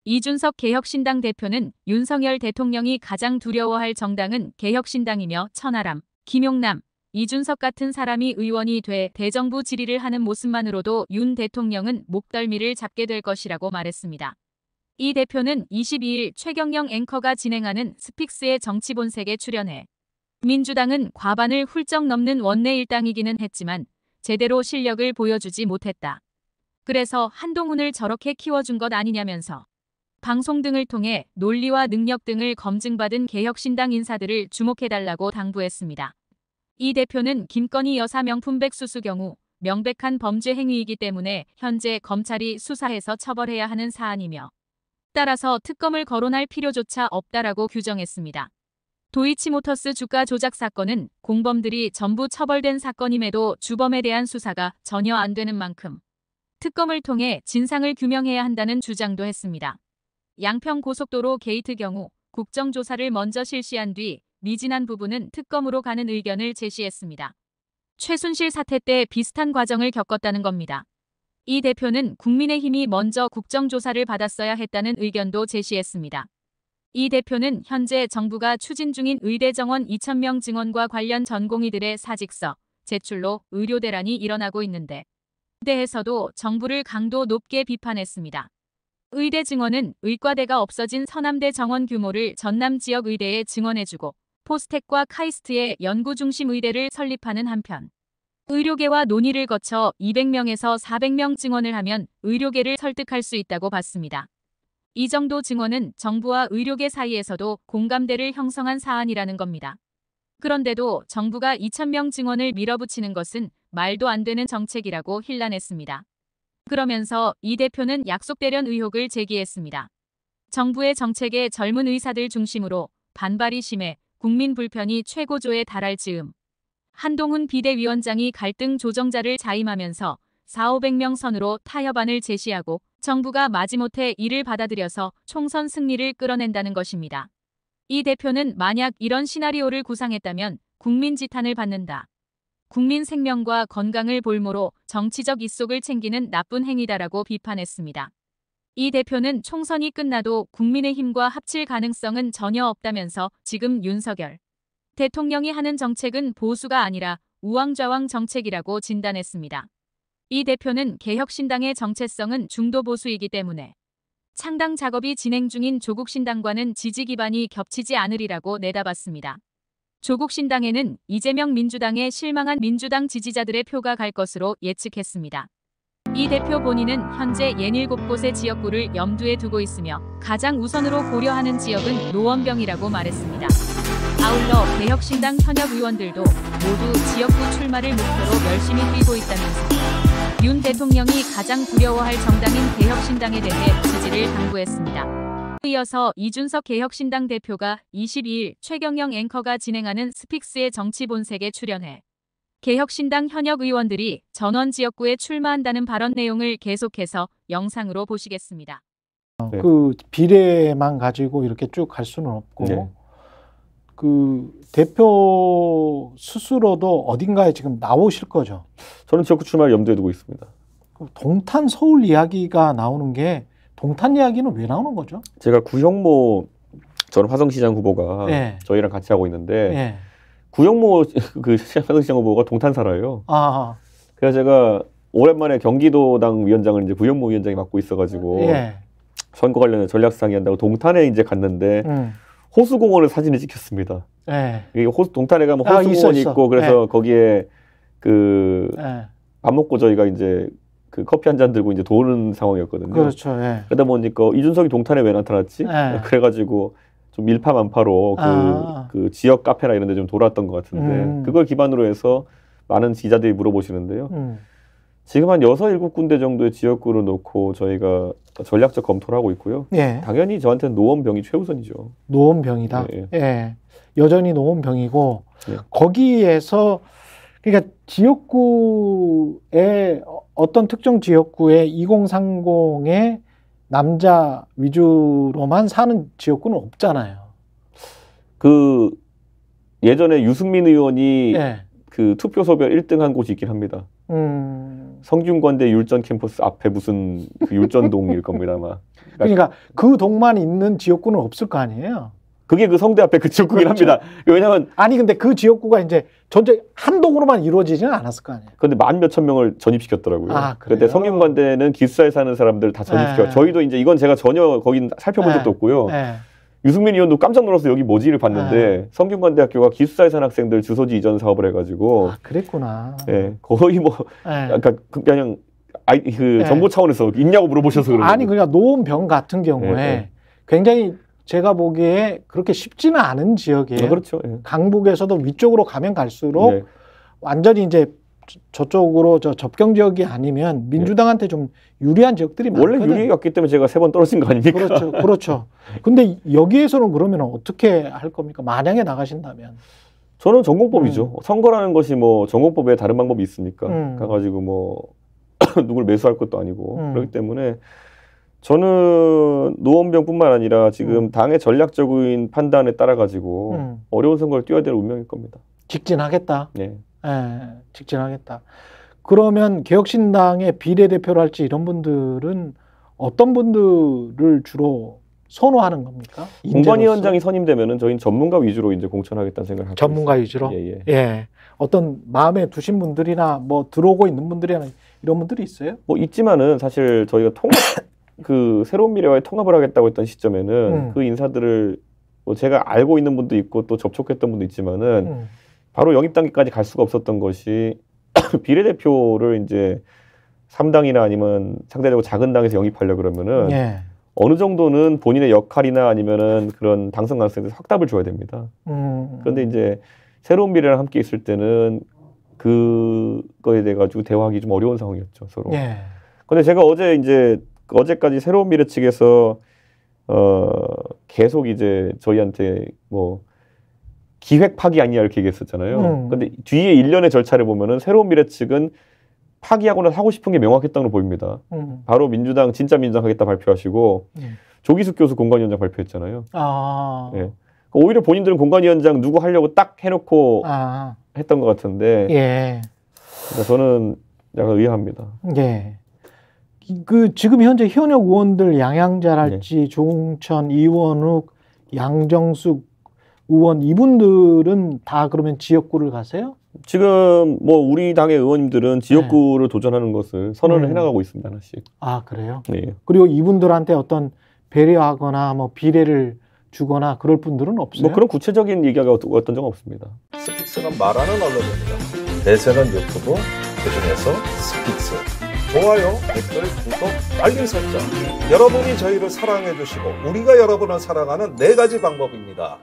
이준석 개혁신당 대표는 윤석열 대통령이 가장 두려워할 정당은 개혁신당이며 천하람, 김용남, 이준석 같은 사람이 의원이 돼 대정부 질의를 하는 모습만으로도 윤 대통령은 목덜미를 잡게 될 것이라고 말했습니다. 이 대표는 22일 최경영 앵커가 진행하는 스픽스의 정치본색에 출연해 민주당은 과반을 훌쩍 넘는 원내 일당이기는 했지만 제대로 실력을 보여주지 못했다. 그래서 한동훈을 저렇게 키워준 것 아니냐면서 방송 등을 통해 논리와 능력 등을 검증받은 개혁신당 인사들을 주목해달라고 당부했습니다. 이 대표는 김건희 여사 명품 백수수 경우 명백한 범죄 행위이기 때문에 현재 검찰이 수사해서 처벌해야 하는 사안이며 따라서 특검을 거론할 필요조차 없다라고 규정했습니다. 도이치모터스 주가 조작 사건은 공범들이 전부 처벌된 사건임에도 주범에 대한 수사가 전혀 안 되는 만큼 특검을 통해 진상을 규명해야 한다는 주장도 했습니다. 양평 고속도로 게이트 경우 국정조사를 먼저 실시한 뒤 미진한 부분은 특검으로 가는 의견을 제시했습니다. 최순실 사태 때 비슷한 과정을 겪었다는 겁니다. 이 대표는 국민의힘이 먼저 국정조사를 받았어야 했다는 의견도 제시했습니다. 이 대표는 현재 정부가 추진 중인 의대 정원 2,000명 증원과 관련 전공의들의 사직서 제출로 의료 대란이 일어나고 있는데 대해서도 정부를 강도 높게 비판했습니다. 의대 증원은 의과대가 없어진 서남대 정원 규모를 전남 지역 의대에 증원해주고 포스텍과 카이스트의 연구중심 의대를 설립하는 한편 의료계와 논의를 거쳐 200명에서 400명 증원을 하면 의료계를 설득할 수 있다고 봤습니다. 이 정도 증원은 정부와 의료계 사이에서도 공감대를 형성한 사안이라는 겁니다. 그런데도 정부가 2,000명 증원을 밀어붙이는 것은 말도 안 되는 정책이라고 힐난했습니다. 그러면서 이 대표는 약속대련 의혹을 제기했습니다. 정부의 정책에 젊은 의사들 중심으로 반발이 심해 국민 불편이 최고조에 달할 즈음 한동훈 비대위원장이 갈등 조정자를 자임하면서 4,500명 선으로 타협안을 제시하고 정부가 마지못해 이를 받아들여서 총선 승리를 끌어낸다는 것입니다. 이 대표는 만약 이런 시나리오를 구상했다면 국민 지탄을 받는다. 국민 생명과 건강을 볼모로 정치적 이속을 챙기는 나쁜 행위다라고 비판했습니다. 이 대표는 총선이 끝나도 국민의힘과 합칠 가능성은 전혀 없다면서 지금 윤석열 대통령이 하는 정책은 보수가 아니라 우왕좌왕 정책이라고 진단했습니다. 이 대표는 개혁신당의 정체성은 중도 보수이기 때문에 창당 작업이 진행 중인 조국신당과는 지지 기반이 겹치지 않으리라고 내다봤습니다. 조국신당에는 이재명 민주당에 실망한 민주당 지지자들의 표가 갈 것으로 예측했습니다. 이 대표 본인은 현재 67곳의 지역구를 염두에 두고 있으며 가장 우선으로 고려하는 지역은 노원병이라고 말했습니다. 아울러 개혁신당 현역 의원들도 모두 지역구 출마를 목표로 열심히 뛰고 있다면서 윤 대통령이 가장 두려워할 정당인 개혁신당에 대해 지지를 당부했습니다. 이어서 이준석 개혁신당 대표가 22일 최경영 앵커가 진행하는 스픽스의 정치본색에 출연해 개혁신당 현역 의원들이 전원 지역구에 출마한다는 발언 내용을 계속해서 영상으로 보시겠습니다. 네. 그 비례만 가지고 이렇게 쭉 갈 수는 없고 네. 그 대표 스스로도 어딘가에 지금 나오실 거죠? 저는 지역구 출마를 염두에 두고 있습니다. 동탄 서울 이야기가 나오는 게 동탄 이야기는 왜 나오는 거죠? 제가 구형모 전 화성시장 후보가 네. 저희랑 같이 하고 있는데 네. 구형모 그 화성시장 후보가 동탄 살아요. 아. 그래서 제가 오랜만에 경기도당 위원장을 이제 구형모 위원장이 맡고 있어가지고 네. 선거 관련해 전략상의 한다고 동탄에 이제 갔는데 호수공원을 사진을 찍혔습니다. 네. 동탄에 가면 호수공원이 있고 그래서 네. 거기에 그 밥 먹고 저희가 이제 그 커피 한 잔 들고 이제 도는 상황이었거든요. 그렇죠. 예. 그러다 보니까 이준석이 동탄에 왜 나타났지? 예. 그래가지고 좀 밀파만파로 그 지역 카페나 이런 데 좀 돌았던 것 같은데 그걸 기반으로 해서 많은 기자들이 물어보시는데요. 지금 한 6, 7군데 정도의 지역구를 놓고 저희가 전략적 검토를 하고 있고요. 예. 당연히 저한테는 노원병이 최우선이죠. 노원병이다? 예. 예. 여전히 노원병이고 예. 거기에서 그러니까 지역구에 어떤 특정 지역구에 2030의 남자 위주로만 사는 지역구는 없잖아요. 그 예전에 유승민 의원이 예. 그 투표소별 1등 한 곳이 있긴 합니다. 성균관대 율전 캠퍼스 앞에 무슨 그 율전동일 겁니다, 아마. 그러니까 그 동만 있는 지역구는 없을 거 아니에요? 그게 그 성대 앞에 그 지역구긴 그렇죠. 합니다. 왜냐면 아니 근데 그 지역구가 이제 전체 한 동으로만 이루어지지는 않았을 거 아니에요? 근데 만 몇천 명을 전입시켰더라고요. 아, 그래요? 그때 성균관대는 기숙사에 사는 사람들 다 전입시켜요. 네. 저희도 이제 이건 제가 전혀 거긴 살펴본 적도 없고요. 네. 유승민 의원도 깜짝 놀라서 여기 뭐지를 봤는데 성균관대학교가 기숙사에 사는 학생들 주소지 이전 사업을 해가지고 그랬구나. 예, 거의 뭐 약간 그냥 그 정보 차원에서 있냐고 물어보셔서 그런 아니 그러니까 노원병 같은 경우에 굉장히 제가 보기에 그렇게 쉽지는 않은 지역이에요. 그렇죠. 강북에서도 위쪽으로 가면 갈수록 완전히 이제 저쪽으로 접경 지역이 아니면 민주당한테 좀 유리한 지역들이 많거든요. 원래 유리했기 때문에 제가 3번 떨어진 거 아닙니까? 그렇죠. 그렇죠. 근데 여기에서는 그러면 어떻게 할 겁니까? 만약에 나가신다면. 저는 전공법이죠. 선거라는 것이 뭐 전공법에 다른 방법이 있습니까? 가가지고 뭐 누굴 매수할 것도 아니고 그렇기 때문에 저는 노원병뿐만 아니라 지금 당의 전략적인 판단에 따라 가지고 어려운 선거를 뛰어야 될 운명일 겁니다. 직진하겠다. 네. 직진하겠다. 그러면 개혁신당의 비례대표를 할지 이런 분들은 어떤 분들을 주로 선호하는 겁니까? 공관위원장이 선임되면은 저희는 전문가 위주로 이제 공천하겠다는 생각을 하고 전문가 있습니다. 위주로? 예. 어떤 마음에 두신 분들이나 뭐 들어오고 있는 분들이나 이런 분들이 있어요? 뭐 있지만은 사실 저희가 그 새로운 미래와의 통합을 하겠다고 했던 시점에는 그 인사들을 뭐 제가 알고 있는 분도 있고 또 접촉했던 분도 있지만은 바로 영입 단계까지 갈 수가 없었던 것이 비례대표를 이제 3당이나 아니면 상대적으로 작은 당에서 영입하려고 그러면은 어느 정도는 본인의 역할이나 아니면은 그런 당선 가능성에 대해서 확답을 줘야 됩니다. 그런데 이제 새로운 미래랑 함께 있을 때는 그거에 대해 가지고 대화하기 좀 어려운 상황이었죠, 서로. 근데 제가 어제까지 새로운 미래 측에서 계속 이제 저희한테 뭐 기획 파기 아니냐 이렇게 얘기했었잖아요. 근데 뒤에 일련의 절차를 보면은 새로운 미래 측은 파기하거나 하고 싶은 게 명확했던 걸로 보입니다. 바로 민주당 진짜 민주당 하겠다 발표하시고 조기숙 교수 공관위원장 발표했잖아요. 예. 오히려 본인들은 공관위원장 누구 하려고 딱 해놓고 했던 것 같은데 그러니까 저는 약간 의아합니다. 그 지금 현재 현역 의원들 양양자랄지 조홍천, 이원욱, 양정숙 의원 이분들은 다 그러면 지역구를 가세요? 지금 뭐 우리 당의 의원님들은 지역구를 도전하는 것을 선언을 해나가고 있습니다, 하나씩. 아 그래요? 네. 그리고 이분들한테 어떤 배려하거나 뭐 비례를 주거나 그럴 분들은 없어요? 뭐 그런 구체적인 얘기가 어떤 적은 없습니다. 스픽스는 말하는 언론입니다. 대세는 유튜브, 그중에서 스픽스. 좋아요, 댓글, 구독, 알림 설정. 여러분이 저희를 사랑해 주시고 우리가 여러분을 사랑하는 4가지 방법입니다.